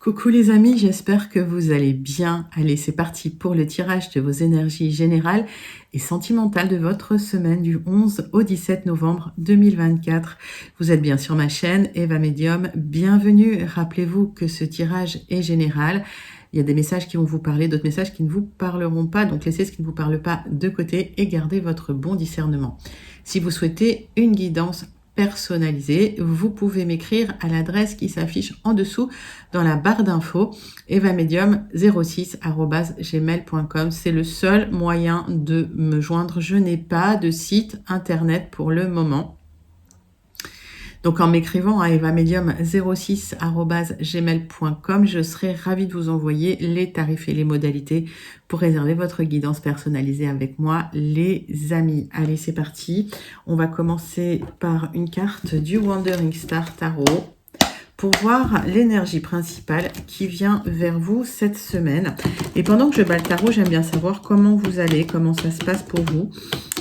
Coucou les amis, j'espère que vous allez bien. Allez, c'est parti pour le tirage de vos énergies générales et sentimentales de votre semaine du 11 au 17 novembre 2024. Vous êtes bien sur ma chaîne Eva Medium. Bienvenue. Rappelez-vous que ce tirage est général. Il y a des messages qui vont vous parler, d'autres messages qui ne vous parleront pas. Donc laissez ce qui ne vous parle pas de côté et gardez votre bon discernement. Si vous souhaitez une guidance personnalisée, vous pouvez m'écrire à l'adresse qui s'affiche en dessous dans la barre d'infos, evamedium06@gmail.com. C'est le seul moyen de me joindre. Je n'ai pas de site internet pour le moment. Donc en m'écrivant à evamedium06@gmail.com, je serai ravie de vous envoyer les tarifs et les modalités pour réserver votre guidance personnalisée avec moi, les amis. Allez, c'est parti. On va commencer par une carte du Wandering Star Tarot pour voir l'énergie principale qui vient vers vous cette semaine. Et pendant que je bats le tarot, j'aime bien savoir comment vous allez, comment ça se passe pour vous.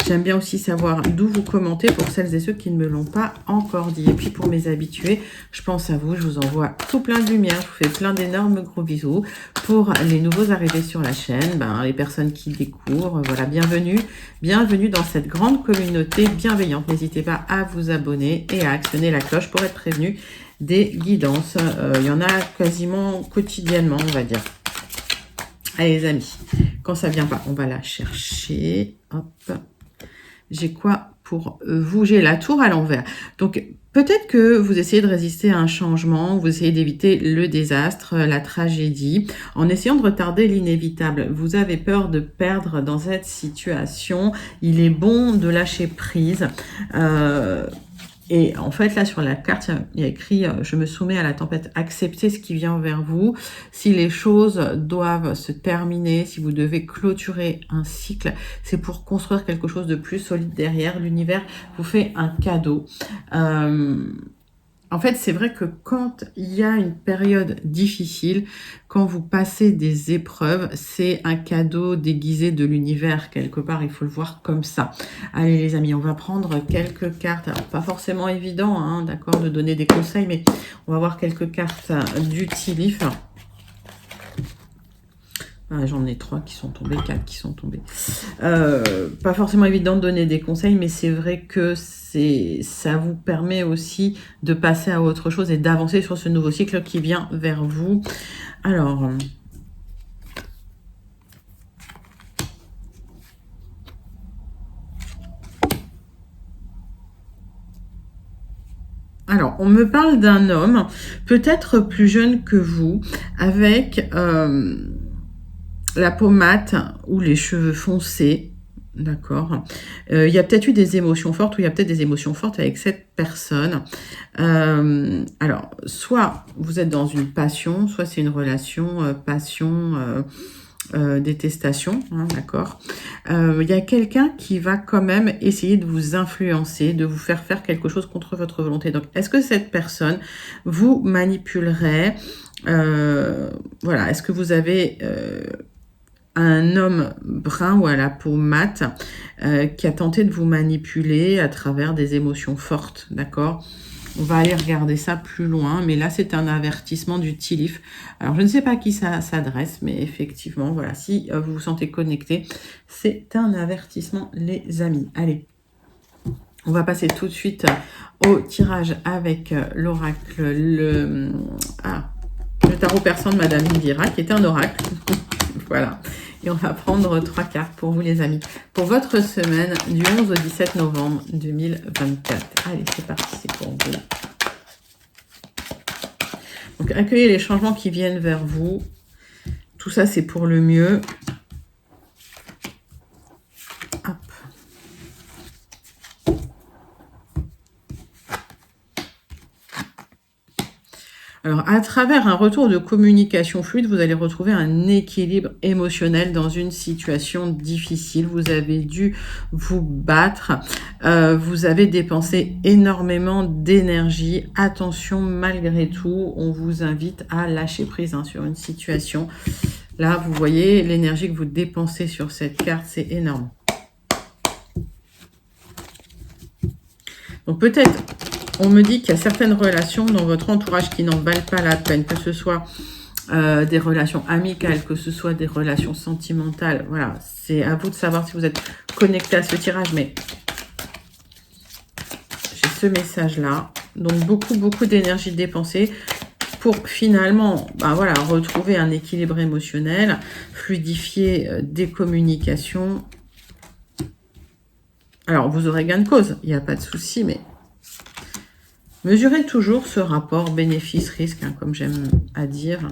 J'aime bien aussi savoir d'où vous commentez pour celles et ceux qui ne me l'ont pas encore dit. Et puis pour mes habitués, je pense à vous, je vous envoie tout plein de lumière, je vous fais plein d'énormes gros bisous. Pour les nouveaux arrivés sur la chaîne, les personnes qui découvrent, voilà, bienvenue. Bienvenue dans cette grande communauté bienveillante. N'hésitez pas à vous abonner et à actionner la cloche pour être prévenu des guidances. Il y en a quasiment quotidiennement, on va dire. Allez les amis, quand ça vient pas, on va la chercher. Hop. J'ai quoi pour vous? J'ai la tour à l'envers. Donc peut-être que vous essayez de résister à un changement, vous essayez d'éviter le désastre, la tragédie, en essayant de retarder l'inévitable. Vous avez peur de perdre dans cette situation. Il est bon de lâcher prise. Et en fait, là, sur la carte, il y a écrit « Je me soumets à la tempête, acceptez ce qui vient vers vous. » Si les choses doivent se terminer, si vous devez clôturer un cycle, c'est pour construire quelque chose de plus solide derrière. L'univers vous fait un cadeau. En fait, c'est vrai que quand il y a une période difficile, quand vous passez des épreuves, c'est un cadeau déguisé de l'univers quelque part. Il faut le voir comme ça. Allez les amis, on va prendre quelques cartes. Alors, pas forcément évident, hein, d'accord, de donner des conseils, mais on va voir quelques cartes du Tilif. J'en ai 3 qui sont tombés, 4 qui sont tombés. Pas forcément évident de donner des conseils, mais c'est vrai que ça vous permet aussi de passer à autre chose et d'avancer sur ce nouveau cycle qui vient vers vous. Alors, on me parle d'un homme, peut-être plus jeune que vous, avec la peau mate ou les cheveux foncés, d'accord. Il y a peut-être eu des émotions fortes ou il y a peut-être des émotions fortes avec cette personne. Alors, soit vous êtes dans une passion, soit c'est une relation passion, détestation, hein, d'accord. Il y a quelqu'un qui va quand même essayer de vous influencer, de vous faire faire quelque chose contre votre volonté. Donc, est-ce que cette personne vous manipulerait? Voilà, est-ce que vous avez un homme brun ou à la peau mate qui a tenté de vous manipuler à travers des émotions fortes, d'accord? On va aller regarder ça plus loin, mais là, c'est un avertissement du Tilif. Alors, je ne sais pas à qui ça s'adresse, mais effectivement, voilà, si vous vous sentez connecté, c'est un avertissement, les amis. Allez, on va passer tout de suite au tirage avec l'oracle, le tarot persan de Madame Indira, qui est un oracle. Voilà. Et on va prendre 3 cartes pour vous, les amis, pour votre semaine du 11 au 17 novembre 2024. Allez, c'est parti, c'est pour vous. Donc, accueillez les changements qui viennent vers vous. Tout ça, c'est pour le mieux. Hop. Alors, à travers un retour de communication fluide, vous allez retrouver un équilibre émotionnel dans une situation difficile. Vous avez dû vous battre. Vous avez dépensé énormément d'énergie. Attention, malgré tout, on vous invite à lâcher prise sur une situation. Là, vous voyez l'énergie que vous dépensez sur cette carte, c'est énorme. Donc, peut-être... On me dit qu'il y a certaines relations dans votre entourage qui n'en valent pas la peine, que ce soit des relations amicales, que ce soit des relations sentimentales. Voilà, c'est à vous de savoir si vous êtes connecté à ce tirage, mais j'ai ce message-là. Donc, beaucoup d'énergie dépensée pour finalement voilà, retrouver un équilibre émotionnel, fluidifier des communications. Alors, vous aurez gain de cause, il n'y a pas de souci, mais mesurez toujours ce rapport bénéfice-risque, hein, comme j'aime à dire.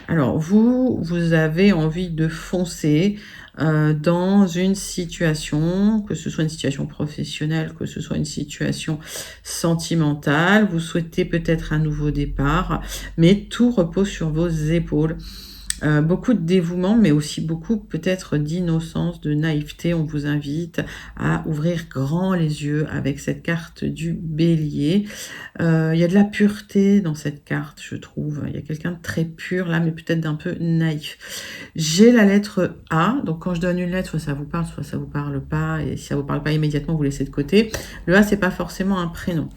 Alors, vous avez envie de foncer dans une situation, que ce soit une situation professionnelle, que ce soit une situation sentimentale. Vous souhaitez peut-être un nouveau départ, mais tout repose sur vos épaules. Beaucoup de dévouement, mais aussi beaucoup peut-être d'innocence, de naïveté. On vous invite à ouvrir grand les yeux avec cette carte du bélier. Il y a de la pureté dans cette carte, je trouve. Il y a quelqu'un de très pur là, mais peut-être d'un peu naïf. J'ai la lettre A. Donc quand je donne une lettre, soit ça vous parle, soit ça vous parle pas. Et si ça vous parle pas immédiatement, vous laissez de côté. Le A, c'est pas forcément un prénom.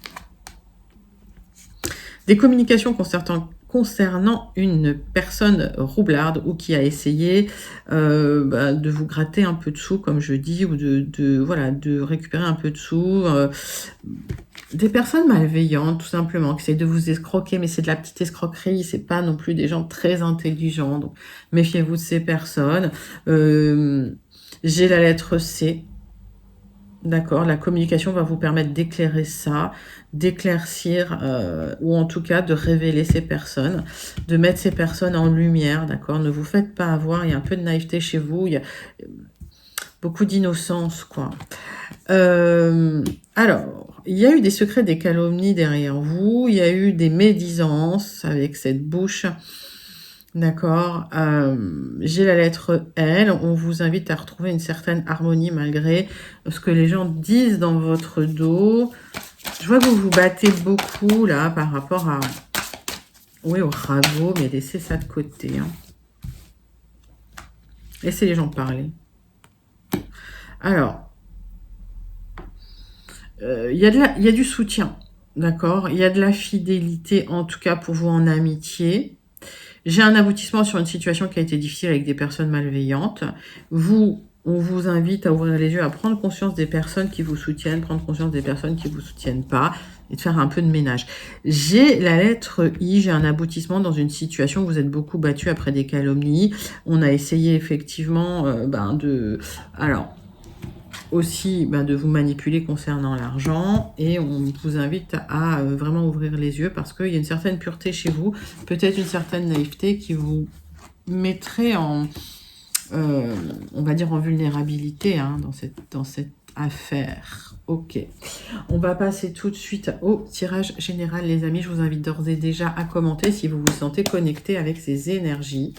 Des communications concernant une personne roublarde ou qui a essayé de vous gratter un peu de sous, comme je dis, ou de récupérer un peu de sous. Des personnes malveillantes, tout simplement, qui essayent de vous escroquer, mais c'est de la petite escroquerie, c'est pas non plus des gens très intelligents, donc méfiez-vous de ces personnes. J'ai la lettre C. D'accord, la communication va vous permettre d'éclairer ça, d'éclaircir, ou en tout cas de révéler ces personnes, de mettre ces personnes en lumière, d'accord. Ne vous faites pas avoir, il y a un peu de naïveté chez vous, il y a beaucoup d'innocence, quoi. Alors, il y a eu des secrets, des calomnies derrière vous, il y a eu des médisances avec cette bouche. D'accord. J'ai la lettre L. On vous invite à retrouver une certaine harmonie malgré ce que les gens disent dans votre dos. Je vois que vous vous battez beaucoup là par rapport à... Oui, au ragot, mais laissez ça de côté. Hein. Laissez les gens parler. Alors, il y a du soutien. D'accord. Il y a de la fidélité, en tout cas pour vous en amitié. J'ai un aboutissement sur une situation qui a été difficile avec des personnes malveillantes. On vous invite à ouvrir les yeux, à prendre conscience des personnes qui vous soutiennent, prendre conscience des personnes qui ne vous soutiennent pas et de faire un peu de ménage. J'ai la lettre I, j'ai un aboutissement dans une situation où vous êtes beaucoup battu après des calomnies. On a essayé effectivement aussi de vous manipuler concernant l'argent et on vous invite à vraiment ouvrir les yeux parce qu'il y a une certaine pureté chez vous, peut-être une certaine naïveté qui vous mettrait en, on va dire en vulnérabilité hein, dans cette affaire. Ok, on va passer tout de suite au tirage général les amis. Je vous invite d'ores et déjà à commenter si vous vous sentez connecté avec ces énergies.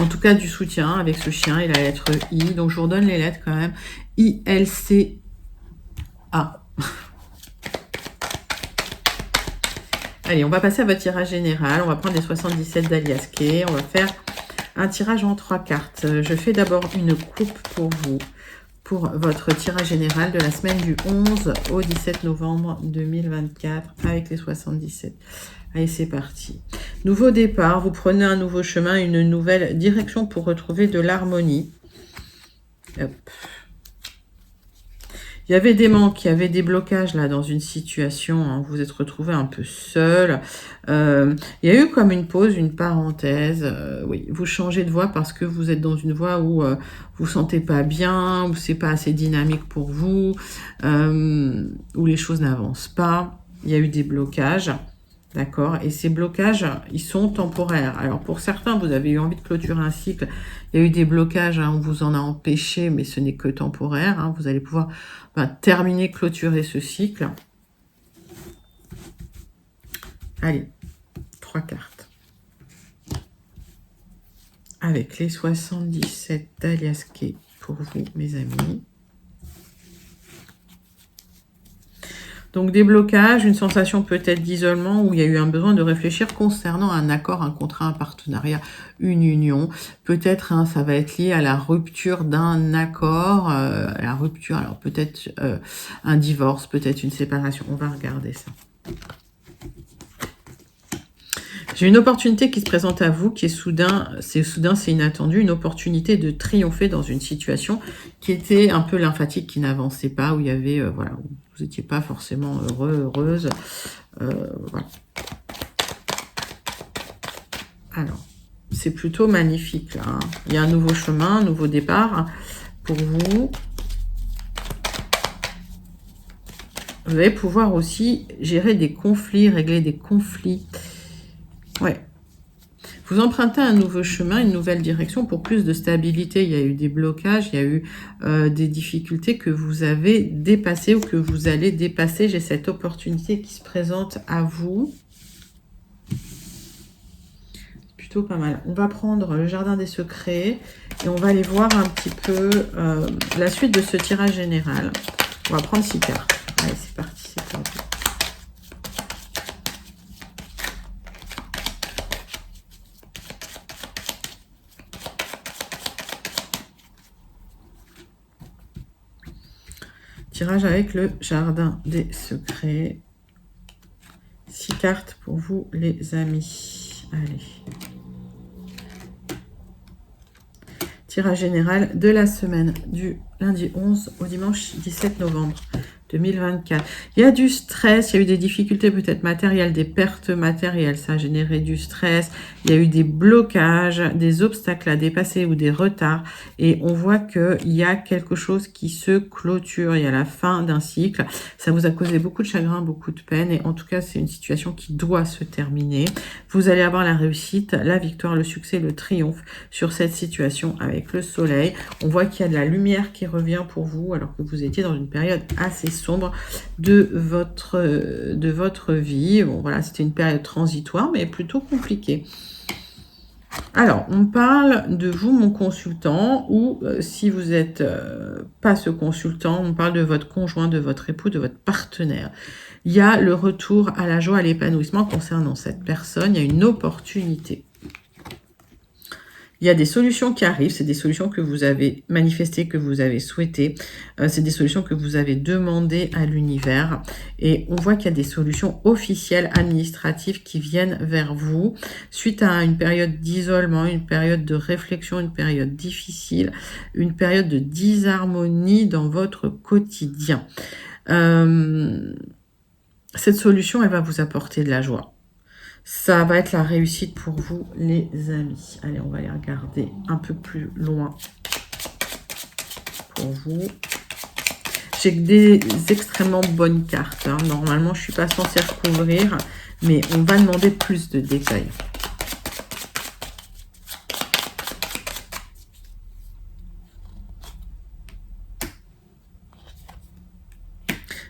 En tout cas, du soutien avec ce chien et la lettre I. Donc, je vous redonne les lettres quand même. I, L, C, A. Allez, on va passer à votre tirage général. On va prendre les 77 d'Alias Kay. On va faire un tirage en 3 cartes. Je fais d'abord une coupe pour vous, pour votre tirage général de la semaine du 11 au 17 novembre 2024 avec les 77. Allez, c'est parti. Nouveau départ, vous prenez un nouveau chemin, une nouvelle direction pour retrouver de l'harmonie. Il y avait des manques, il y avait des blocages là dans une situation, hein, vous vous êtes retrouvé un peu seul. Il y a eu comme une pause, une parenthèse. Oui, vous changez de voie parce que vous êtes dans une voie où vous vous sentez pas bien, où c'est pas assez dynamique pour vous, où les choses n'avancent pas. Il y a eu des blocages. D'accord. Et ces blocages, ils sont temporaires. Alors, pour certains, vous avez eu envie de clôturer un cycle. Il y a eu des blocages, hein, on vous en a empêché, mais ce n'est que temporaire. Hein. Vous allez pouvoir terminer, clôturer ce cycle. Allez, 3 cartes. Avec les 77 d'Alias Kay pour vous, mes amis. Donc des blocages, une sensation peut-être d'isolement où il y a eu un besoin de réfléchir concernant un accord, un contrat, un partenariat, une union. Peut-être hein, ça va être lié à la rupture d'un accord, alors peut-être un divorce, peut-être une séparation. On va regarder ça. J'ai une opportunité qui se présente à vous, qui est soudain, c'est inattendu, une opportunité de triompher dans une situation qui était un peu lymphatique, qui n'avançait pas, où il y avait, voilà, où vous n'étiez pas forcément heureux, heureuse. Voilà. Alors, c'est plutôt magnifique, là, hein. Il y a un nouveau chemin, un nouveau départ pour vous. Vous allez pouvoir aussi gérer des conflits, régler des conflits. Ouais. Vous empruntez un nouveau chemin, une nouvelle direction pour plus de stabilité. Il y a eu des blocages, il y a eu des difficultés que vous avez dépassées ou que vous allez dépasser. J'ai cette opportunité qui se présente à vous. Plutôt pas mal. On va prendre le jardin des secrets et on va aller voir un petit peu la suite de ce tirage général. On va prendre 6 cartes. Allez, c'est parti, c'est parti. Tirage avec le jardin des secrets. 6 cartes pour vous, les amis. Allez. Tirage général de la semaine du lundi 11 au dimanche 17 novembre 2024. Il y a du stress, il y a eu des difficultés peut-être matérielles, des pertes matérielles, ça a généré du stress, il y a eu des blocages, des obstacles à dépasser ou des retards et on voit qu'il y a quelque chose qui se clôture, il y a la fin d'un cycle, ça vous a causé beaucoup de chagrin, beaucoup de peine et en tout cas c'est une situation qui doit se terminer. Vous allez avoir la réussite, la victoire, le succès, le triomphe sur cette situation avec le soleil. On voit qu'il y a de la lumière qui revient pour vous alors que vous étiez dans une période assez sombre de votre vie. Bon, voilà, c'était une période transitoire, mais plutôt compliquée. Alors, on parle de vous, mon consultant, ou si vous n'êtes pas ce consultant, on parle de votre conjoint, de votre époux, de votre partenaire. Il y a le retour à la joie, à l'épanouissement concernant cette personne. Il y a une opportunité. Il y a des solutions qui arrivent, c'est des solutions que vous avez manifestées, que vous avez souhaitées. C'est des solutions que vous avez demandées à l'univers. Et on voit qu'il y a des solutions officielles, administratives qui viennent vers vous suite à une période d'isolement, une période de réflexion, une période difficile, une période de disharmonie dans votre quotidien. Cette solution, elle va vous apporter de la joie. Ça va être la réussite pour vous, les amis. Allez, on va les regarder un peu plus loin pour vous. J'ai des extrêmement bonnes cartes, hein. Normalement, je ne suis pas censée recouvrir, mais on va demander plus de détails.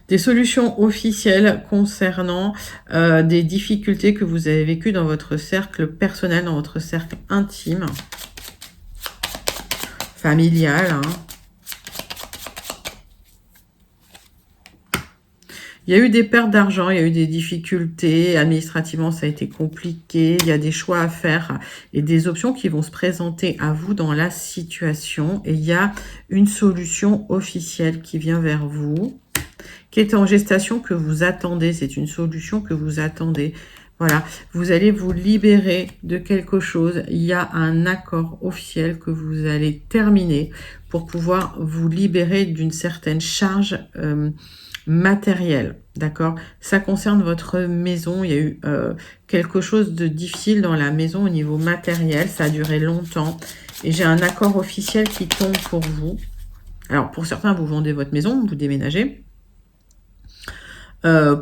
Des solutions officielles concernant des difficultés que vous avez vécues dans votre cercle personnel, dans votre cercle intime, familial, hein. Il y a eu des pertes d'argent, il y a eu des difficultés, administrativement ça a été compliqué, il y a des choix à faire et des options qui vont se présenter à vous dans la situation. Et il y a une solution officielle qui vient vers vous, qui est en gestation, que vous attendez. C'est une solution que vous attendez. Voilà, vous allez vous libérer de quelque chose. Il y a un accord officiel que vous allez terminer pour pouvoir vous libérer d'une certaine charge matérielle. D'accord? Ça concerne votre maison. Il y a eu quelque chose de difficile dans la maison au niveau matériel. Ça a duré longtemps. Et j'ai un accord officiel qui tombe pour vous. Alors, pour certains, vous vendez votre maison, vous déménagez.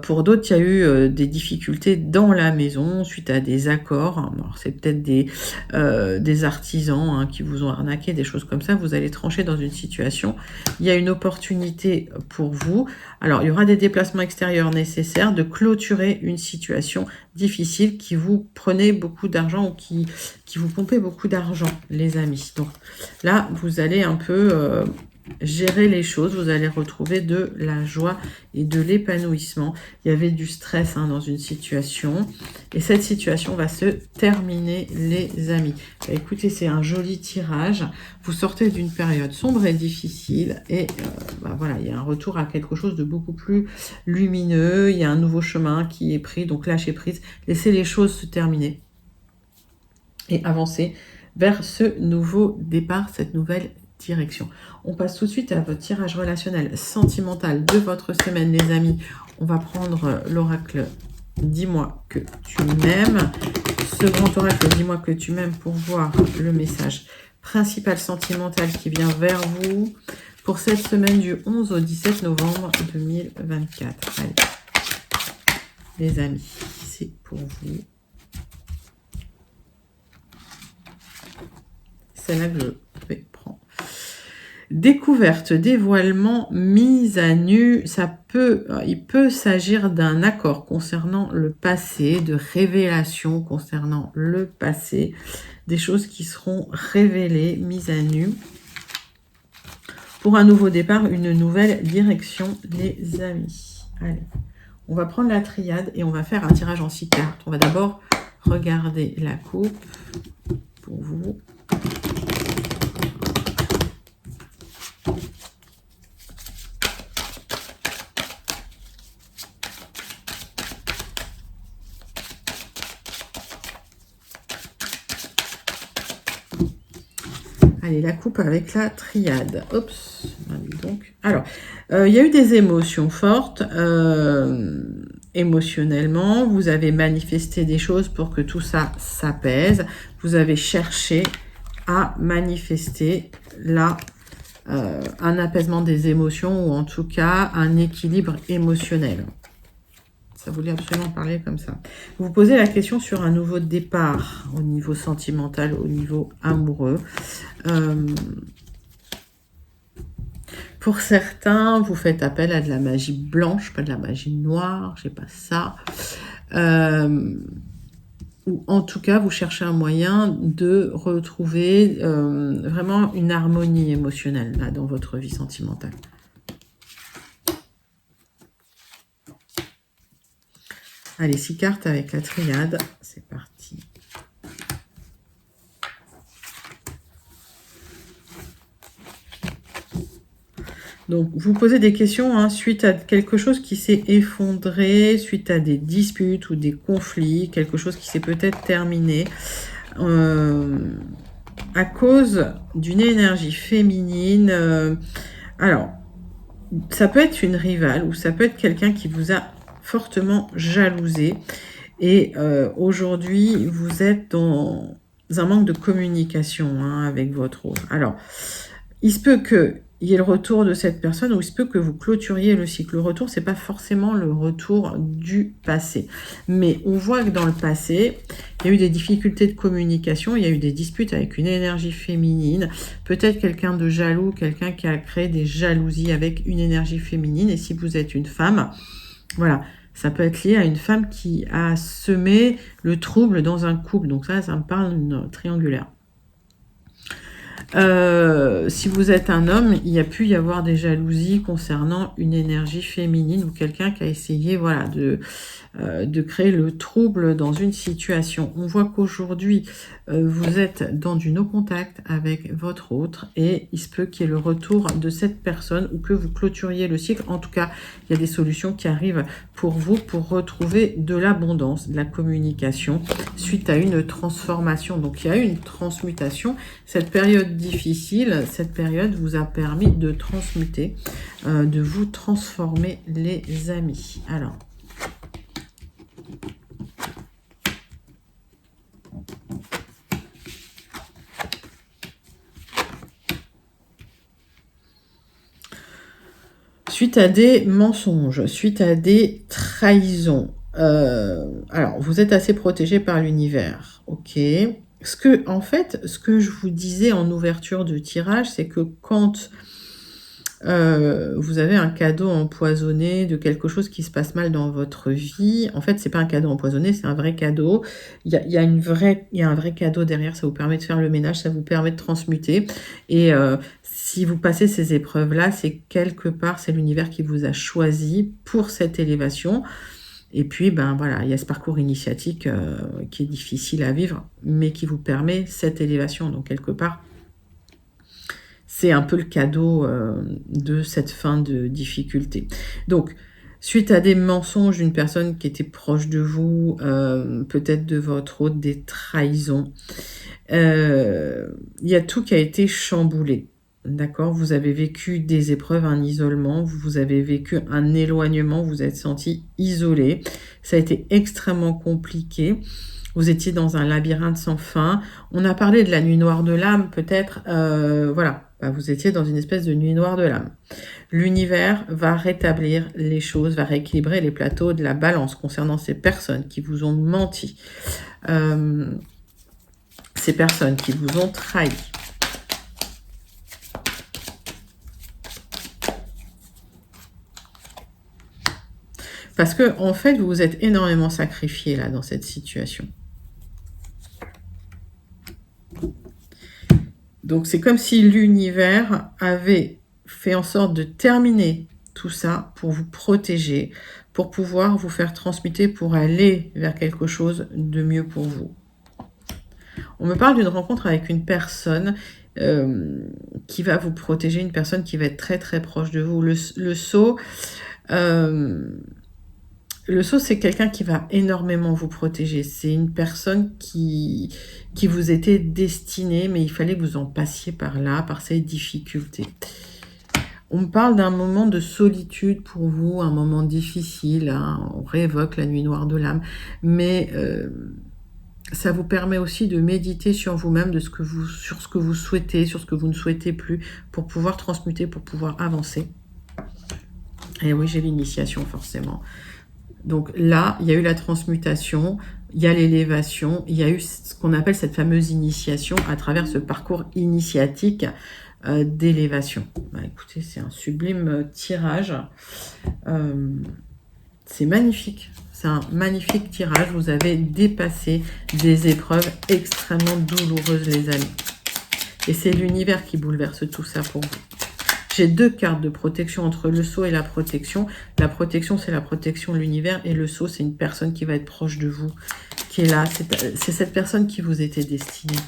Pour d'autres, il y a eu des difficultés dans la maison suite à des accords. Alors, c'est peut-être des artisans, hein, qui vous ont arnaqué, des choses comme ça. Vous allez trancher dans une situation. Il y a une opportunité pour vous. Alors, il y aura des déplacements extérieurs nécessaires de clôturer une situation difficile qui vous prenait beaucoup d'argent ou qui vous pompait beaucoup d'argent, les amis. Donc là, vous allez un peu gérer les choses, vous allez retrouver de la joie et de l'épanouissement. Il y avait du stress, hein, dans une situation et cette situation va se terminer, les amis. Écoutez, c'est un joli tirage. Vous sortez d'une période sombre et difficile et voilà, il y a un retour à quelque chose de beaucoup plus lumineux. Il y a un nouveau chemin qui est pris, donc lâchez prise, laissez les choses se terminer. et avancer vers ce nouveau départ, cette nouvelle direction. On passe tout de suite à votre tirage relationnel sentimental de votre semaine, les amis. On va prendre l'oracle « Dis-moi que tu m'aimes ». Ce grand oracle « Dis-moi que tu m'aimes » pour voir le message principal sentimental qui vient vers vous pour cette semaine du 11 au 17 novembre 2024. Allez, les amis, c'est pour vous. C'est là que je vais prendre. Découverte, dévoilement, mise à nu, il peut s'agir d'un accord concernant le passé, de révélation concernant le passé, des choses qui seront révélées, mises à nu. Pour un nouveau départ, une nouvelle direction, les amis. Allez, on va prendre la triade et on va faire un tirage en 6 cartes. On va d'abord regarder la coupe pour vous. Allez, la coupe avec la triade. Oups, donc. Alors, il y a eu des émotions fortes. Émotionnellement, vous avez manifesté des choses pour que tout ça s'apaise. Vous avez cherché à manifester là un apaisement des émotions ou en tout cas un équilibre émotionnel. Ça voulait absolument parler comme ça. Vous vous posez la question sur un nouveau départ au niveau sentimental, au niveau amoureux. Pour certains, vous faites appel à de la magie blanche, pas de la magie noire, je sais pas ça. Ou en tout cas, vous cherchez un moyen de retrouver vraiment une harmonie émotionnelle là, dans votre vie sentimentale. Allez, 6 cartes avec la triade. C'est parti. Donc, vous posez des questions suite à quelque chose qui s'est effondré, suite à des disputes ou des conflits, quelque chose qui s'est peut-être terminé à cause d'une énergie féminine. Alors, ça peut être une rivale ou ça peut être quelqu'un qui vous a fortement jalousé et aujourd'hui vous êtes dans un manque de communication avec votre autre. Alors il se peut qu'il y ait le retour de cette personne ou il se peut que vous clôturiez le cycle. Le retour, c'est pas forcément le retour du passé, mais on voit que dans le passé il y a eu des difficultés de communication, il y a eu des disputes avec une énergie féminine, peut-être quelqu'un de jaloux, quelqu'un qui a créé des jalousies avec une énergie féminine. Et si vous êtes une femme, voilà, ça peut être lié à une femme qui a semé le trouble dans un couple. Donc ça me parle d'une triangulaire. Si vous êtes un homme, il y a pu y avoir des jalousies concernant une énergie féminine ou quelqu'un qui a essayé voilà, de créer le trouble dans une situation. On voit qu'aujourd'hui, vous êtes dans du no-contact avec votre autre et il se peut qu'il y ait le retour de cette personne ou que vous clôturiez le cycle. En tout cas, il y a des solutions qui arrivent pour vous pour retrouver de l'abondance, de la communication suite à une transformation. Donc, il y a eu une transmutation. Cette période difficile, cette période vous a permis de transmuter, de vous transformer, les amis. Alors, suite à des mensonges, suite à des trahisons. Alors, vous êtes assez protégé par l'univers, ok. En fait, ce que je vous disais en ouverture de tirage, c'est que quand vous avez un cadeau empoisonné de quelque chose qui se passe mal dans votre vie, en fait, c'est pas un cadeau empoisonné, c'est un vrai cadeau. Il y a un vrai cadeau derrière, ça vous permet de faire le ménage, ça vous permet de transmuter. Et si vous passez ces épreuves-là, c'est quelque part, c'est l'univers qui vous a choisi pour cette élévation. Et puis, ben voilà, il y a ce parcours initiatique qui est difficile à vivre, mais qui vous permet cette élévation. Donc, quelque part, c'est un peu le cadeau de cette fin de difficulté. Donc, Suite à des mensonges d'une personne qui était proche de vous, peut-être de votre hôte, des trahisons. Il y a tout qui a été chamboulé. D'accord? Vous avez vécu des épreuves, un isolement, vous avez vécu un éloignement, vous êtes senti isolé. Ça a été extrêmement compliqué. Vous étiez dans un labyrinthe sans fin. On a parlé de la nuit noire de l'âme, peut-être. Voilà, vous étiez dans une espèce de nuit noire de l'âme. L'univers va rétablir les choses, va rééquilibrer les plateaux de la balance concernant ces personnes qui vous ont menti. Ces personnes qui vous ont trahi. Parce que, en fait, vous vous êtes énormément sacrifié là dans cette situation. Donc, c'est comme si l'univers avait fait en sorte de terminer tout ça pour vous protéger, pour pouvoir vous faire transmuter, pour aller vers quelque chose de mieux pour vous. On me parle d'une rencontre avec une personne qui va vous protéger, une personne qui va être très très proche de vous. Le sceau, c'est quelqu'un qui va énormément vous protéger. C'est une personne qui vous était destinée, mais il fallait que vous en passiez par là, par ces difficultés. On me parle d'un moment de solitude pour vous, un moment difficile. Hein, on réévoque la nuit noire de l'âme. Mais ça vous permet aussi de méditer sur vous-même, sur ce que vous souhaitez, sur ce que vous ne souhaitez plus, pour pouvoir transmuter, pour pouvoir avancer. Et oui, j'ai l'initiation forcément. Donc là, il y a eu la transmutation, il y a l'élévation, il y a eu ce qu'on appelle cette fameuse initiation à travers ce parcours initiatique d'élévation. Écoutez, c'est un sublime tirage. C'est magnifique. C'est un magnifique tirage. Vous avez dépassé des épreuves extrêmement douloureuses, les amis. Et c'est l'univers qui bouleverse tout ça pour vous. J'ai 2 cartes de protection entre le sceau et la protection. La protection, c'est la protection de l'univers. Et le sceau, c'est une personne qui va être proche de vous, qui est là. C'est cette personne qui vous était destinée.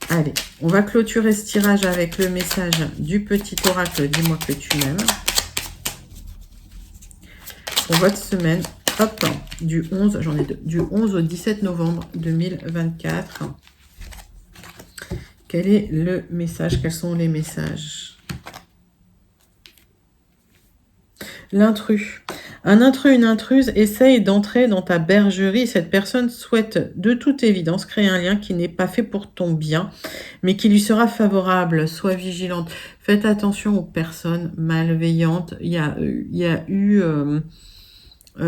Allez, on va clôturer ce tirage avec le message du petit oracle. Dis-moi que tu m'aimes. Pour votre semaine, hop, du 11, j'en ai 2, du 11 au 17 novembre 2024. Quel est le message? Quels sont les messages? L'intrus. Un intrus, une intruse essaye d'entrer dans ta bergerie. Cette personne souhaite de toute évidence créer un lien qui n'est pas fait pour ton bien, mais qui lui sera favorable. Sois vigilante. Faites attention aux personnes malveillantes. Il y a eu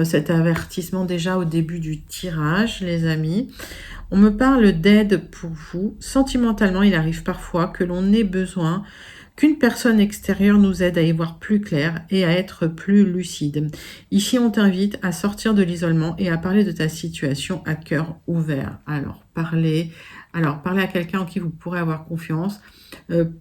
cet avertissement déjà au début du tirage, les amis. On me parle d'aide pour vous. Sentimentalement, il arrive parfois que l'on ait besoin qu'une personne extérieure nous aide à y voir plus clair et à être plus lucide. Ici, on t'invite à sortir de l'isolement et à parler de ta situation à cœur ouvert. Alors, parlez à quelqu'un en qui vous pourrez avoir confiance.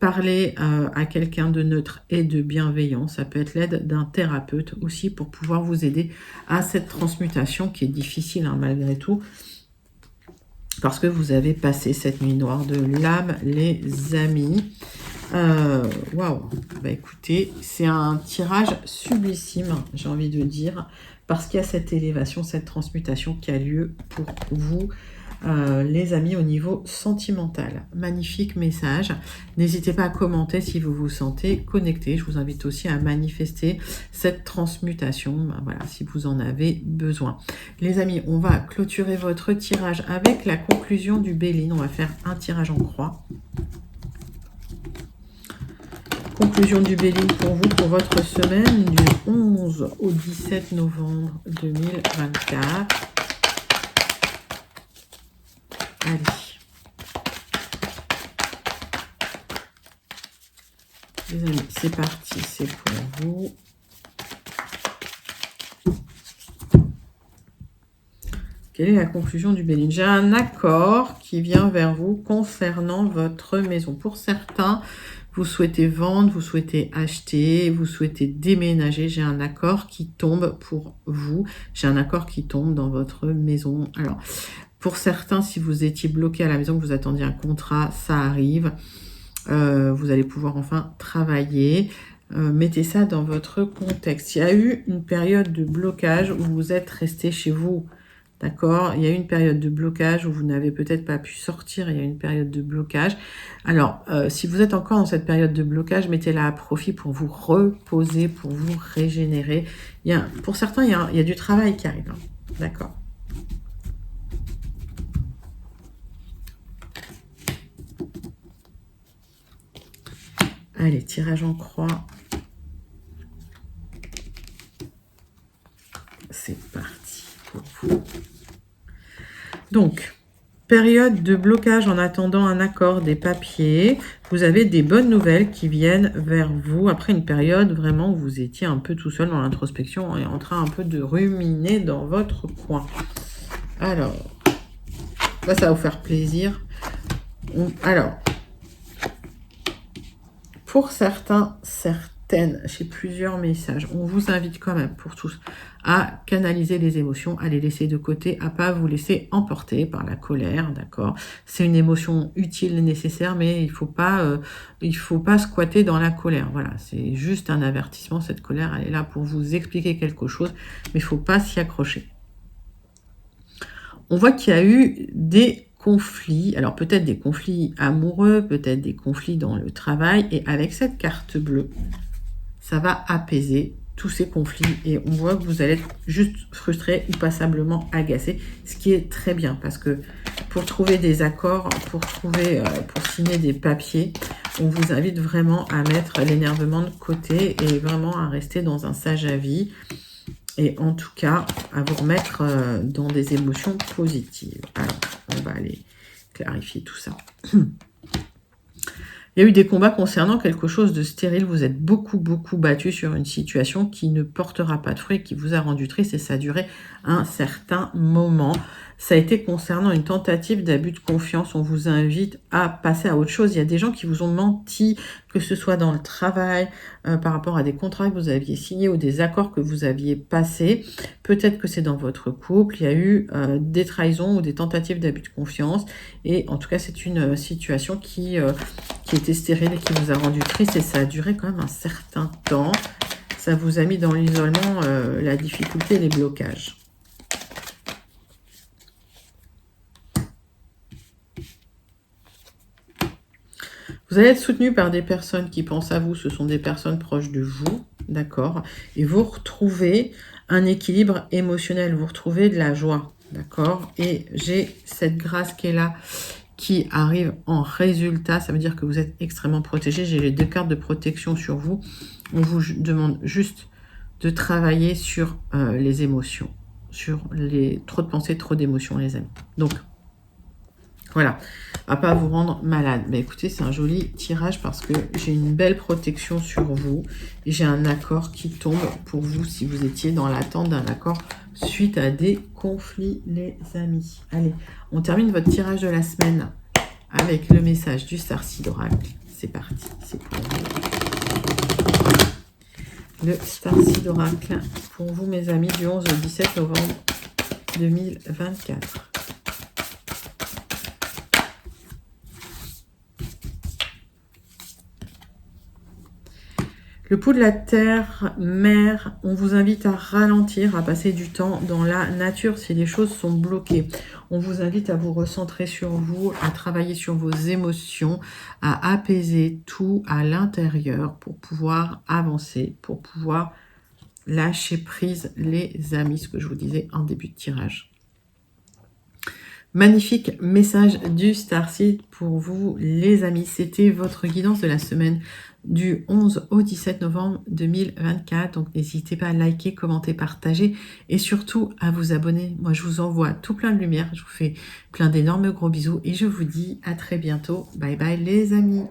Parlez à quelqu'un de neutre et de bienveillant. Ça peut être l'aide d'un thérapeute aussi pour pouvoir vous aider à cette transmutation qui est difficile hein, malgré tout. Parce que vous avez passé cette nuit noire de l'âme, les amis. Waouh. Écoutez, c'est un tirage sublissime, j'ai envie de dire, parce qu'il y a cette élévation, cette transmutation qui a lieu pour vous, les amis, au niveau sentimental. Magnifique message. N'hésitez pas à commenter si vous vous sentez connecté. Je vous invite aussi à manifester cette transmutation, voilà, si vous en avez besoin. Les amis, on va clôturer votre tirage avec la conclusion du Béline. On va faire un tirage en croix. Conclusion du Béline pour vous, pour votre semaine du 11 au 17 novembre 2024. Allez. Les amis, c'est parti, c'est pour vous. Quelle est la conclusion du Béline? J'ai un accord qui vient vers vous concernant votre maison. Pour certains, vous souhaitez vendre, vous souhaitez acheter, vous souhaitez déménager. J'ai un accord qui tombe pour vous. J'ai un accord qui tombe dans votre maison. Alors, pour certains, si vous étiez bloqué à la maison, que vous attendiez un contrat, ça arrive. Vous allez pouvoir enfin travailler. mettez ça dans votre contexte. Il y a eu une période de blocage où vous êtes resté chez vous. D'accord? Il y a eu une période de blocage où vous n'avez peut-être pas pu sortir. Il y a eu une période de blocage. Alors, si vous êtes encore dans cette période de blocage, mettez-la à profit pour vous reposer, pour vous régénérer. Pour certains, il y a du travail qui arrive. Hein. D'accord? Allez, tirage en croix. C'est parti pour vous. Donc, période de blocage en attendant un accord des papiers. Vous avez des bonnes nouvelles qui viennent vers vous après une période vraiment où vous étiez un peu tout seul dans l'introspection et en train un peu de ruminer dans votre coin. Alors, là, ça va vous faire plaisir. Alors, pour certains, j'ai plusieurs messages. On vous invite quand même, pour tous, à canaliser les émotions, à les laisser de côté, à pas vous laisser emporter par la colère, d'accord? C'est une émotion utile et nécessaire, mais il faut pas squatter dans la colère. Voilà, c'est juste un avertissement. Cette colère, elle est là pour vous expliquer quelque chose, mais il faut pas s'y accrocher. On voit qu'il y a eu des conflits, alors peut-être des conflits amoureux, peut-être des conflits dans le travail, et avec cette carte bleue, ça va apaiser tous ces conflits et on voit que vous allez être juste frustré ou passablement agacé, ce qui est très bien parce que pour trouver des accords, pour signer des papiers, on vous invite vraiment à mettre l'énervement de côté et vraiment à rester dans un sage avis et en tout cas à vous remettre dans des émotions positives. Alors, on va aller clarifier tout ça. Il y a eu des combats concernant quelque chose de stérile. Vous êtes beaucoup battu sur une situation qui ne portera pas de fruits, qui vous a rendu triste et ça a duré un certain moment. Ça a été concernant une tentative d'abus de confiance. On vous invite à passer à autre chose. Il y a des gens qui vous ont menti, que ce soit dans le travail, par rapport à des contrats que vous aviez signés ou des accords que vous aviez passés. Peut-être que c'est dans votre couple. Il y a eu des trahisons ou des tentatives d'abus de confiance. Et en tout cas, c'est une situation qui était stérile et qui vous a rendu triste. Et ça a duré quand même un certain temps. Ça vous a mis dans l'isolement, la difficulté et les blocages. Vous allez être soutenu par des personnes qui pensent à vous. Ce sont des personnes proches de vous, d'accord? Et vous retrouvez un équilibre émotionnel. Vous retrouvez de la joie, d'accord? Et j'ai cette grâce qui est là, qui arrive en résultat. Ça veut dire que vous êtes extrêmement protégé. J'ai les 2 cartes de protection sur vous. On vous demande juste de travailler sur les émotions, sur les trop de pensées, trop d'émotions, les amis. Donc, voilà, à pas vous rendre malade. Mais écoutez, c'est un joli tirage parce que j'ai une belle protection sur vous. Et j'ai un accord qui tombe pour vous si vous étiez dans l'attente d'un accord suite à des conflits, les amis. Allez, on termine votre tirage de la semaine avec le message du Starseed Oracle. C'est parti, c'est pour vous. Le Starseed Oracle pour vous, mes amis, du 11 au 17 novembre 2024. Le pouls de la terre, mer, on vous invite à ralentir, à passer du temps dans la nature si les choses sont bloquées. On vous invite à vous recentrer sur vous, à travailler sur vos émotions, à apaiser tout à l'intérieur pour pouvoir avancer, pour pouvoir lâcher prise, les amis, ce que je vous disais en début de tirage. Magnifique message du Starseed pour vous, les amis. C'était votre guidance de la semaine du 11 au 17 novembre 2024. Donc, n'hésitez pas à liker, commenter, partager et surtout à vous abonner. Moi, je vous envoie tout plein de lumière. Je vous fais plein d'énormes gros bisous et je vous dis à très bientôt. Bye bye, les amis.